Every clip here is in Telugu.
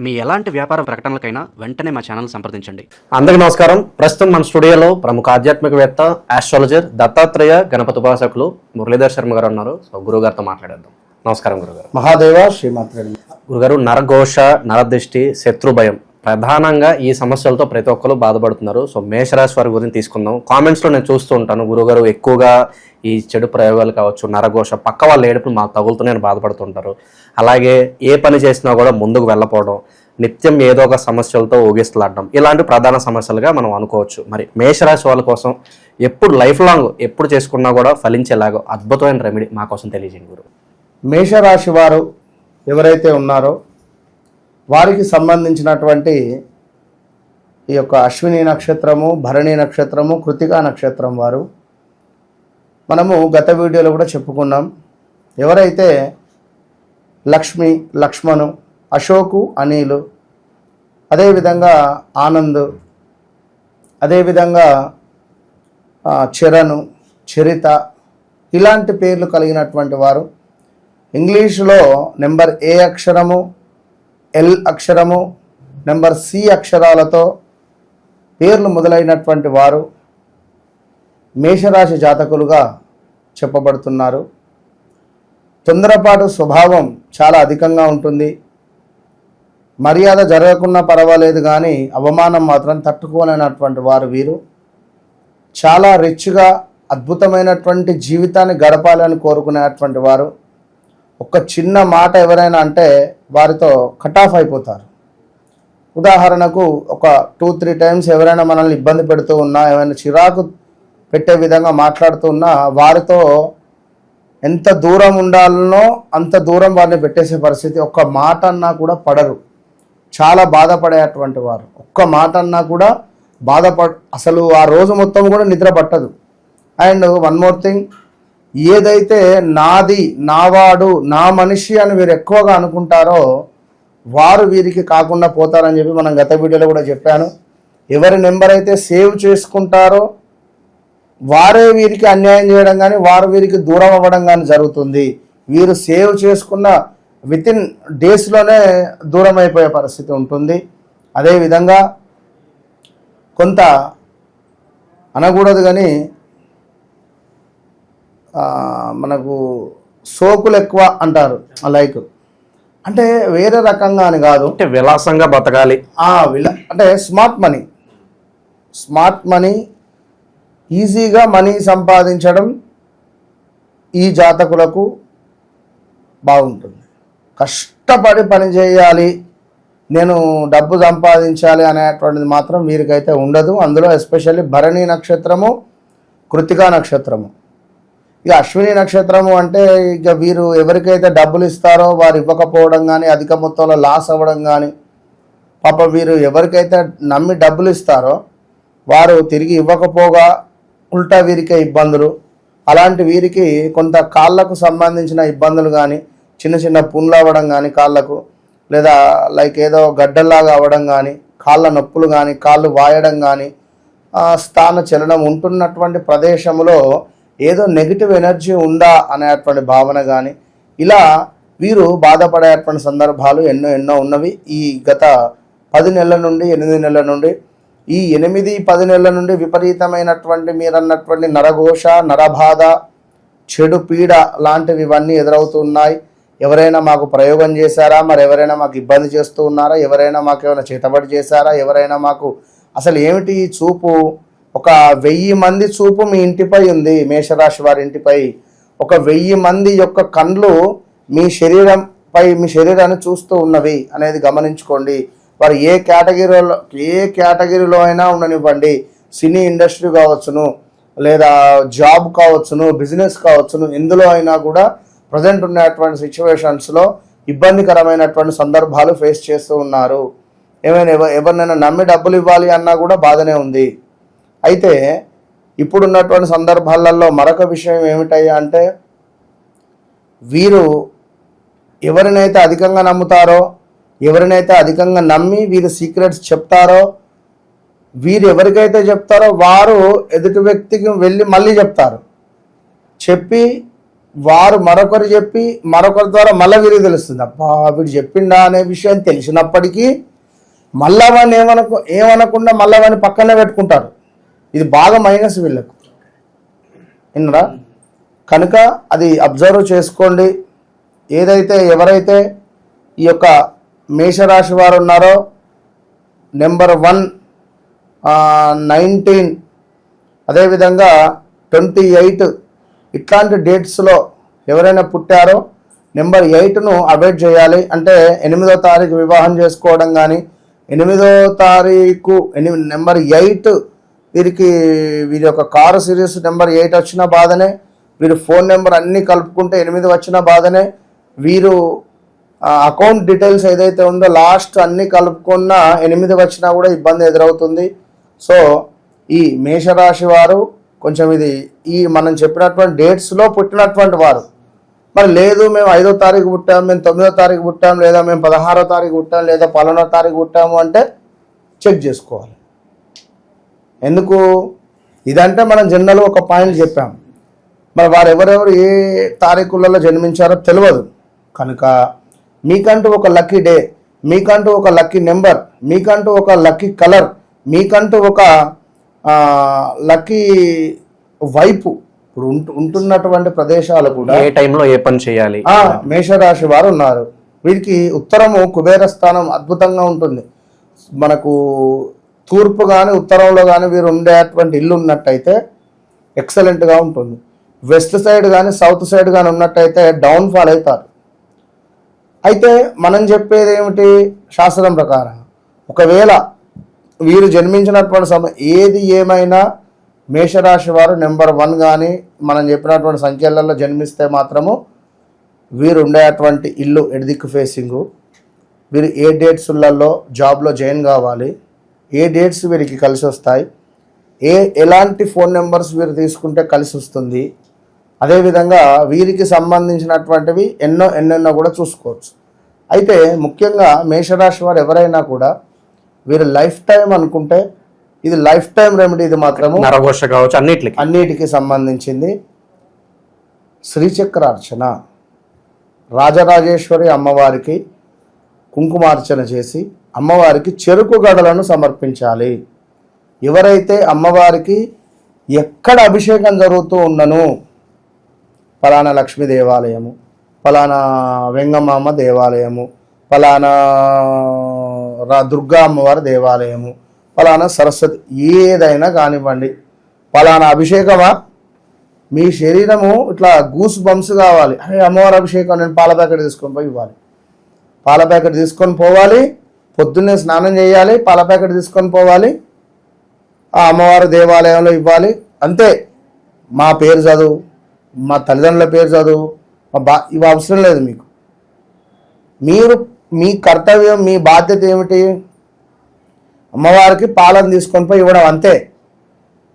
మీ ఎలాంటి వ్యాపార ప్రకటనలకైనా వెంటనే మా ఛానల్ సంప్రదించండి. అందరికీ నమస్కారం. ప్రస్తుతం మన స్టూడియోలో ప్రముఖ ఆధ్యాత్మికవేత్త, ఆస్ట్రాలజర్, దత్తాత్రేయ గణపతి ఉపాసకులు మురళీధర్ శర్మ గారు ఉన్నారు. సో గురుగారితో మాట్లాడేద్దాం. నమస్కారం గురుగారు. మహాదేవ శ్రీమాత్రే. గురుగారు, నరఘోష, నరదృష్టి, శత్రుభయం ప్రధానంగా ఈ సమస్యలతో ప్రతి ఒక్కరు బాధపడుతున్నారు. సో మేషరాశి వారి గురించి తీసుకుందాం. కామెంట్స్లో నేను చూస్తూ ఉంటాను, గురుగారు ఎక్కువగా ఈ చెడు ప్రయోగాలు కావచ్చు, నరఘోష, పక్క వాళ్ళు ఏడుపులు మాకు తగులుతూ నేను బాధపడుతుంటారు. అలాగే ఏ పని చేసినా కూడా ముందుకు వెళ్ళకపోవడం, నిత్యం ఏదో ఒక సమస్యలతో ఊగిస్తలాడడం, ఇలాంటి ప్రధాన సమస్యలుగా మనం అనుకోవచ్చు. మరి మేషరాశి వాళ్ళ కోసం ఎప్పుడు లైఫ్ లాంగ్ ఎప్పుడు చేసుకున్నా కూడా ఫలించేలాగా అద్భుతమైన రెమెడీ మా కోసం తెలియజేయండి గురు. మేషరాశి వారు ఎవరైతే ఉన్నారో వారికి సంబంధించినటువంటి ఈ యొక్క అశ్విని నక్షత్రము, భరణి నక్షత్రము, కృతికా నక్షత్రం వారు మనము గత వీడియోలో కూడా చెప్పుకున్నాం. ఎవరైతే లక్ష్మి, లక్ష్మణు, అశోకు, అనిలు, అదేవిధంగా ఆనంద్, అదేవిధంగా చరణు, చరిత, ఇలాంటి పేర్లు కలిగినటువంటి వారు ఇంగ్లీషులో నెంబర్ ఏ అక్షరము, ఎల్ అక్షరము, నెంబర్ సి అక్షరాలతో పేర్లు మొదలైనటువంటి వారు మేషరాశి జాతకులుగా చెప్పబడుతున్నారు. తొందరపాటు స్వభావం చాలా అధికంగా ఉంటుంది. మర్యాద జరగకున్నా పర్వాలేదు, కానీ అవమానం మాత్రం తట్టుకోలేనటువంటి వారు వీరు. చాలా రిచ్గా అద్భుతమైనటువంటి జీవితాన్ని గడపాలని కోరుకునేటువంటి వారు. ఒక చిన్న మాట ఎవరైనా అంటే వారితో కట్ ఆఫ్ అయిపోతారు. ఉదాహరణకు ఒక 2-3 టైమ్స్ ఎవరైనా మనల్ని ఇబ్బంది పెడుతూ ఉన్నా, ఏమైనా చిరాకు పెట్టే విధంగా మాట్లాడుతూ ఉన్నా వారితో ఎంత దూరం ఉండాలనో అంత దూరం వారిని పెట్టేసే పరిస్థితి. ఒక్క మాట అన్నా కూడా పడరు, చాలా బాధపడేటువంటి వారు. ఒక్క మాట అన్నా కూడా అసలు ఆ రోజు మొత్తం కూడా నిద్ర పట్టదు. అండ్ వన్ మోర్ థింగ్, ఏదైతే నాది, నావాడు, నా మనిషి అని వీరు ఎక్కువగా అనుకుంటారో వారు వీరికి కాకుండా పోతారని చెప్పి మనం గత వీడియోలో కూడా చెప్పాను. ఎవరి నెంబర్ అయితే సేవ్ చేసుకుంటారో వారే వీరికి అన్యాయం చేయడం కానీ, వారు వీరికి దూరం అవ్వడం కానీ జరుగుతుంది. వీరు సేవ్ చేసుకున్న వితిన్ డేస్లోనే దూరం అయిపోయే పరిస్థితి ఉంటుంది. అదేవిధంగా కొంత అనకూడదు కానీ మనకు సోకులు ఎక్కువ అంటారు. లైక్ అంటే వేరే రకంగా అని కాదు, అంటే విలాసంగా బతకాలి, అంటే స్మార్ట్ మనీ ఈజీగా మనీ సంపాదించడం ఈ జాతకులకు బాగుంటుంది. కష్టపడి పని చేయాలి, నేను డబ్బు సంపాదించాలి అనేటువంటిది మాత్రం వీరికైతే ఉండదు. అందులో ఎస్పెషల్లీ భరణి నక్షత్రము, కృతికా నక్షత్రము. ఇక అశ్విని నక్షత్రము అంటే ఇక వీరు ఎవరికైతే డబ్బులు ఇస్తారో వారు ఇవ్వకపోవడం కానీ, అధిక మొత్తంలో లాస్ అవ్వడం కానీ, పాప వీరు ఎవరికైతే నమ్మి డబ్బులు ఇస్తారో వారు తిరిగి ఇవ్వకపోగా ఉల్టా వీరికే ఇబ్బందులు. అలాంటి వీరికి కొంత కాళ్ళకు సంబంధించిన ఇబ్బందులు కానీ, చిన్న చిన్న పుండ్లు అవ్వడం కానీ కాళ్ళకు, లేదా లైక్ ఏదో గడ్డల్లాగా అవ్వడం కానీ, కాళ్ళ నొప్పులు కానీ, కాళ్ళు వాయడం కానీ, స్థాన చలనం ఉంటున్నటువంటి ప్రదేశంలో ఏదో నెగిటివ్ ఎనర్జీ ఉందా అనేటువంటి భావన కానీ, ఇలా వీరు బాధపడేటువంటి సందర్భాలు ఎన్నో ఉన్నవి. ఈ గత 10 నెలల నుండి 8 నెలల నుండి, ఈ 8-10 నెలల నుండి విపరీతమైనటువంటి మీరన్నటువంటి నరఘోష, నరబాధ, చెడు పీడ లాంటివి ఇవన్నీ ఎదురవుతున్నాయి. ఎవరైనా మాకు ప్రయోగం చేశారా, మరి ఎవరైనా మాకు ఇబ్బంది చేస్తూ ఉన్నారా, ఎవరైనా మాకు ఏమైనా చేతబడి చేశారా, ఎవరైనా మాకు అసలు ఏమిటి చూపు, ఒక 1000 మంది చూపు మీ ఇంటిపై ఉంది. మేషరాశి వారి ఇంటిపై ఒక 1000 మంది యొక్క కండ్లు మీ శరీరాన్ని చూస్తూ ఉన్నవి అనేది గమనించుకోండి. వారు ఏ కేటగిరీలో అయినా ఉండనివ్వండి, సినీ ఇండస్ట్రీ కావచ్చును, లేదా జాబ్ కావచ్చును, బిజినెస్ కావచ్చును, ఎందులో అయినా కూడా ప్రజెంట్ ఉన్నటువంటి సిచ్యువేషన్స్లో ఇబ్బందికరమైనటువంటి సందర్భాలు ఫేస్ చేస్తూ ఉన్నారు. ఏమైనా ఎవరినైనా నమ్మి డబ్బులు ఇవ్వాలి అన్నా కూడా బాధనే ఉంది. అయితే ఇప్పుడున్నటువంటి సందర్భాలలో మరొక విషయం ఏమిటయ్యా అంటే, వీరు ఎవరినైతే అధికంగా నమ్ముతారో, ఎవరినైతే అధికంగా నమ్మి వీరు సీక్రెట్స్ చెప్తారో, వీరు ఎవరికైతే చెప్తారో వారు ఎదుటి వ్యక్తికి వెళ్ళి మళ్ళీ చెప్తారు. చెప్పి వారు మరొకరు చెప్పి మరొకరి ద్వారా మళ్ళీ వీరికి తెలుస్తుంది. అబ్బా వీడు చెప్పిండా అనే విషయం తెలిసినప్పటికీ మళ్ళా వాడిని ఏమనకుండా మళ్ళా వాడిని పక్కనే పెట్టుకుంటారు. ఇది బాగా మైనస్ వీళ్ళకు. విన్నరా? కనుక అది అబ్జర్వ్ చేసుకోండి. ఎవరైతే ఈ యొక్క మేషరాశి వారు ఉన్నారో నెంబర్ 1, 19, అదేవిధంగా 28 ఇట్లాంటి డేట్స్లో ఎవరైనా పుట్టారో నెంబర్ 8ను అవాయిడ్ చేయాలి. అంటే 8వ తారీఖు వివాహం చేసుకోవడం కానీ, 8వ తారీఖు నెంబర్ 8 వీరి యొక్క కారు సిరీస్ నెంబర్ 8 వచ్చిన బాధనే, వీరు ఫోన్ నెంబర్ అన్నీ కలుపుకుంటే 8 వచ్చిన బాధనే, వీరు అకౌంట్ డీటెయిల్స్ ఏదైతే ఉందో లాస్ట్ అన్నీ కలుపుకున్న 8 వచ్చినా కూడా ఇబ్బంది ఎదురవుతుంది. సో ఈ మేషరాశి వారు కొంచెం ఈ మనం చెప్పినటువంటి డేట్స్లో పుట్టినటువంటి వారు, మరి లేదు మేము 5వ తారీఖు పుట్టాము, మేము 9వ తారీఖు పుట్టాము, లేదా మేము 16వ తారీఖు పుట్టాము, లేదా 15వ తారీఖు పుట్టాము అంటే చెక్ చేసుకోవాలి. ఎందుకు ఇదంటే మనం జనరల్ ఒక పాయింట్ చెప్పాం, మరి వారు ఎవరెవరు ఏ తారీఖులలో జన్మించారో తెలియదు. కనుక మీకంటూ ఒక లక్కీ డే, మీకంటూ ఒక లక్కీ నెంబర్, మీకంటూ ఒక లక్కీ కలర్, మీకంటూ ఒక లక్కీ వైపు ఇప్పుడు ఉంటున్నటువంటి ప్రదేశాలు కూడా ఏ టైంలో ఏ పని చేయాలి మేషరాశి వారు ఉన్నారు. వీరికి ఉత్తరము కుబేర స్థానం అద్భుతంగా ఉంటుంది. మనకు తూర్పు కానీ ఉత్తరంలో కానీ వీరు ఉండేటువంటి ఇల్లు ఉన్నట్టయితే ఎక్సలెంట్గా ఉంటుంది. వెస్ట్ సైడ్ కానీ సౌత్ సైడ్ కానీ ఉన్నట్టయితే డౌన్ఫాల్ అవుతారు. అయితే మనం చెప్పేది ఏమిటి? శాస్త్రం ప్రకారం ఒకవేళ వీరు జన్మించినటువంటి సమయం ఏది ఏమైనా మేషరాశి వారు నెంబర్ 1 కానీ మనం చెప్పినటువంటి సంఖ్యలలో జన్మిస్తే మాత్రము వీరు ఉండేటువంటి ఇల్లు ఎడదిక్కు ఫేసింగు, వీరు ఏ డేట్స్లలో జాబ్లో జాయిన్ కావాలి, ఏ డేట్స్ వీరికి కలిసి వస్తాయి, ఎలాంటి ఫోన్ నెంబర్స్ వీరు తీసుకుంటే కలిసి వస్తుంది, అదేవిధంగా వీరికి సంబంధించినటువంటివి ఎన్నెన్నో కూడా చూసుకోవచ్చు. అయితే ముఖ్యంగా మేషరాశి వారు ఎవరైనా కూడా వీరు లైఫ్ టైం అనుకుంటే ఇది లైఫ్ టైం రెమెడీ. ఇది మాత్రము నరఘోష కావచ్చు, అన్నిటికీ సంబంధించింది. శ్రీచక్రార్చన, రాజరాజేశ్వరి అమ్మవారికి కుంకుమార్చన చేసి అమ్మవారికి చెరుకు గడలను సమర్పించాలి. ఎవరైతే అమ్మవారికి ఎక్కడ అభిషేకం జరుగుతూ ఉన్నను, ఫలానా లక్ష్మీ దేవాలయము, ఫలానా వెంగమామ దేవాలయము, ఫలానా దుర్గా అమ్మవారి దేవాలయము, ఫలానా సరస్వతి, ఏదైనా కానివ్వండి, ఫలానా అభిషేకమా, మీ శరీరము ఇట్లా గూస్ బంప్స్ కావాలి, అరే అమ్మవారి అభిషేకం నేను పాల ప్యాకెట్ తీసుకొని పోయి ఇవ్వాలి, పాల ప్యాకెట్ తీసుకొని పోవాలి, పొద్దున్నే స్నానం చేయాలి, పాల ప్యాకెట్ తీసుకొని పోవాలి, ఆ అమ్మవారి దేవాలయంలో ఇవ్వాలి. అంతే. మా పేరు చదువు, మా తల్లిదండ్రుల పేరు చదువు, ఇవి అవసరం లేదు. మీరు మీ కర్తవ్యం, మీ బాధ్యత ఏమిటి? అమ్మవారికి పాలన తీసుకొని పోయి ఇవ్వడం, అంతే.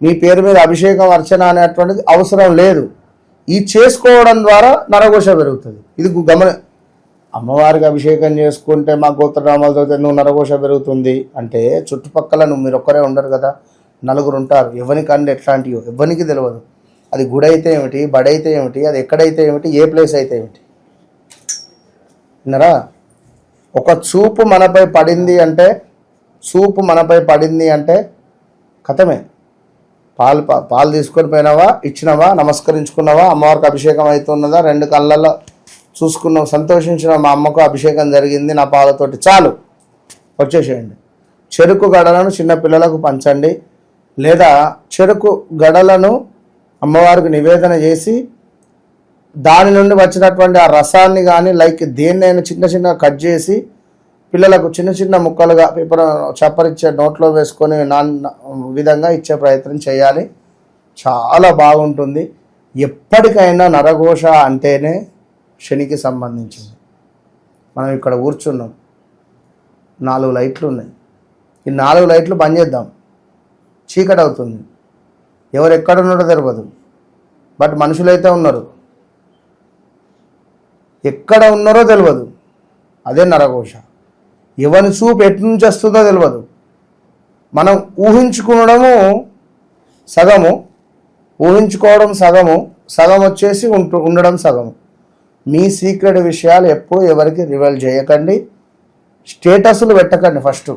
మీ పేరు మీద అభిషేకం అర్చన అనేటువంటిది అవసరం లేదు. ఈ చేసుకోవడం ద్వారా నరఘోష పెరుగుతుంది. ఇది అమ్మవారికి అభిషేకం చేసుకుంటే మా గోత్రనామాలతో నువ్వు నరఘోష పెరుగుతుంది అంటే చుట్టుపక్కల మీరు ఒక్కరే ఉండరు కదా, నలుగురు ఉంటారు. ఎవరికంటే ఎట్లాంటివో ఎవరికి తెలియదు. అది గుడి అయితే ఏమిటి, బడి అయితే ఏమిటి, అది ఎక్కడైతే ఏమిటి, ఏ ప్లేస్ అయితే ఏమిటి. విన్నారా? ఒక చూపు మనపై పడింది అంటే కథమే. పాలు తీసుకొని పోయినావా, ఇచ్చినావా, నమస్కరించుకున్నావా, అమ్మవారికి అభిషేకం అవుతున్నదా, 2 కళ్ళల్లో చూసుకున్నావు, సంతోషించిన మా అమ్మకు అభిషేకం జరిగింది నా పాలతోటి, చాలు వచ్చేసేయండి. చెరుకు గడలను చిన్నపిల్లలకు పంచండి, లేదా చెరుకు గడలను అమ్మవారికి నివేదన చేసి దాని నుండి వచ్చినటువంటి ఆ రసాన్ని కానీ దేన్నైనా చిన్న కట్ చేసి పిల్లలకు చిన్న ముక్కలుగా చప్పరిచ్చే నోట్లో వేసుకొని విధంగా ఇచ్చే ప్రయత్నం చేయాలి. చాలా బాగుంటుంది. ఎప్పటికైనా నరఘోష అంటేనే శనికి సంబంధించింది. మనం ఇక్కడ కూర్చున్నాం, 4 లైట్లు ఉన్నాయి. ఈ 4 లైట్లు బంద్ చేద్దాం, చీకటి అవుతుంది. ఎవరు ఎక్కడ ఉన్నారో తెలియదు, బట్ మనుషులైతే ఉన్నారు. ఎక్కడ ఉన్నారో తెలియదు, అదే నరఘోష. ఎవరి చూపు ఎటు నుంచి వస్తుందో తెలియదు. మనం ఊహించుకోవడం సగము, సగం వచ్చేసి ఉండడం సగం. మీ సీక్రెట్ విషయాలు ఎప్పుడు ఎవరికి రివీల్ చేయకండి. స్టేటస్లు పెట్టకండి. ఫస్ట్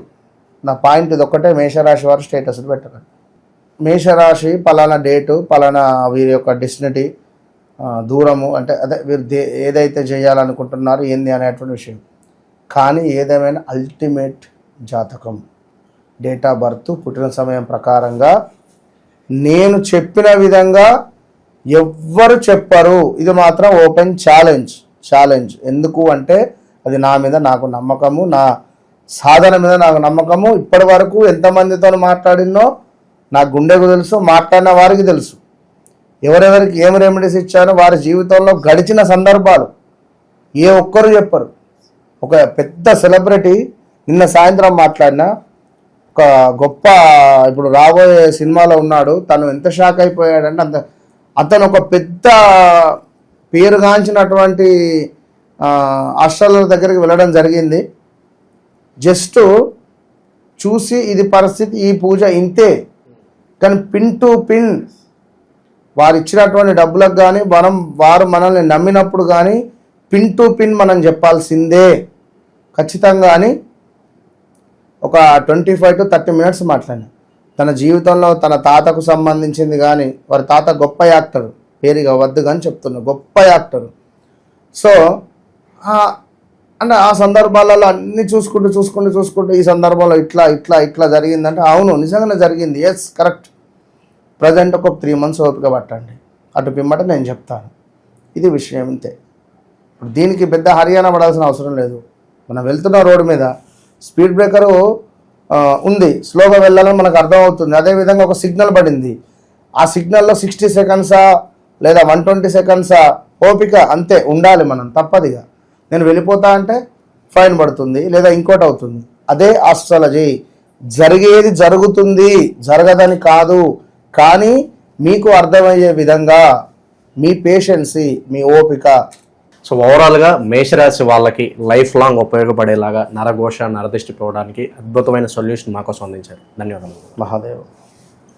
నా పాయింట్ ఇది ఒక్కటే, మేషరాశి వారు స్టేటస్లు పెట్టకండి. మేషరాశి పలానా డేటు, పలానా వీరి యొక్క డెస్టినీ, దూరము, అంటే అదే వీరు ఏదైతే చేయాలనుకుంటున్నారో ఏంది అనేటువంటి విషయం. కానీ ఏదేమైనా అల్టిమేట్ జాతకం, డేట్ ఆఫ్ బర్త్, పుట్టిన సమయం ప్రకారంగా నేను చెప్పిన విధంగా ఎవ్వరు చెప్పరు. ఇది మాత్రం ఓపెన్ ఛాలెంజ్. ఎందుకు అంటే అది నా మీద నాకు నమ్మకము, నా సాధన మీద నాకు నమ్మకము. ఇప్పటి వరకు ఎంతమందితో మాట్లాడినో నా గుండెకు తెలుసు, మాట్లాడిన వారికి తెలుసు. ఎవరెవరికి ఏం రెమెడీస్ ఇచ్చానో వారి జీవితంలో గడిచిన సందర్భాలు ఏ ఒక్కరు చెప్పరు. ఒక పెద్ద సెలబ్రిటీ నిన్న సాయంత్రం మాట్లాడిన ఒక గొప్ప, ఇప్పుడు రాబోయే సినిమాలో ఉన్నాడు, తను ఎంత షాక్ అయిపోయాడంటే అతను ఒక పెద్ద పేరుగాంచినటువంటి ఆస్ట్రాలజర్ దగ్గరికి వెళ్ళడం జరిగింది. జస్ట్ చూసి ఇది పరిస్థితి, ఈ పూజ ఇంతే, కానీ పిన్ టు పిన్ వారు ఇచ్చినటువంటి డబ్బులకు కానీ వారు మనల్ని నమ్మినప్పుడు కానీ పిన్ టు పిన్ మనం చెప్పాల్సిందే ఖచ్చితంగా అని ఒక 25 to 30 minutes మాట్లాడినా. తన జీవితంలో తన తాతకు సంబంధించింది కానీ, వారి తాత గొప్ప యాక్టర్, పేరుగా వద్దు కానీ చెప్తున్నా, గొప్ప యాక్టర్. సో అంటే ఆ సందర్భాలలో అన్నీ చూసుకుంటూ ఈ సందర్భంలో ఇట్లా జరిగిందంటే అవును నిజంగానే జరిగింది, ఎస్ కరెక్ట్. ప్రజెంట్ ఒక 3 months ఓపిక పట్టండి, అటు పిమ్మట నేను చెప్తాను. ఇది విషయం ఇంతే. ఇప్పుడు దీనికి పెద్ద హర్యానా పడాల్సిన అవసరం లేదు. మనం వెళ్తున్న రోడ్డు మీద స్పీడ్ బ్రేకరు ఉంది, స్లోగా వెళ్ళాలని మనకు అర్థమవుతుంది. అదేవిధంగా ఒక సిగ్నల్ పడింది, ఆ సిగ్నల్లో 60 seconds లేదా 120 seconds ఓపిక అంతే ఉండాలి మనం, తప్పదిగా. నేను వెళ్ళిపోతా అంటే ఫైన్ పడుతుంది లేదా ఇంకోటి అవుతుంది. అదే ఆస్ట్రాలజీ. జరిగేది జరుగుతుంది, జరగదని కాదు, కానీ మీకు అర్థమయ్యే విధంగా మీ పేషెన్సీ, మీ ఓపిక. సో ఓవరాల్గా మేషరాశి వాళ్ళకి లైఫ్ లాంగ్ ఉపయోగపడేలాగా నరఘోష, నరదిష్టి పోవడానికి అద్భుతమైన సొల్యూషన్ మాకోసం అందించారు. ధన్యవాదాలు. మహాదేవ్.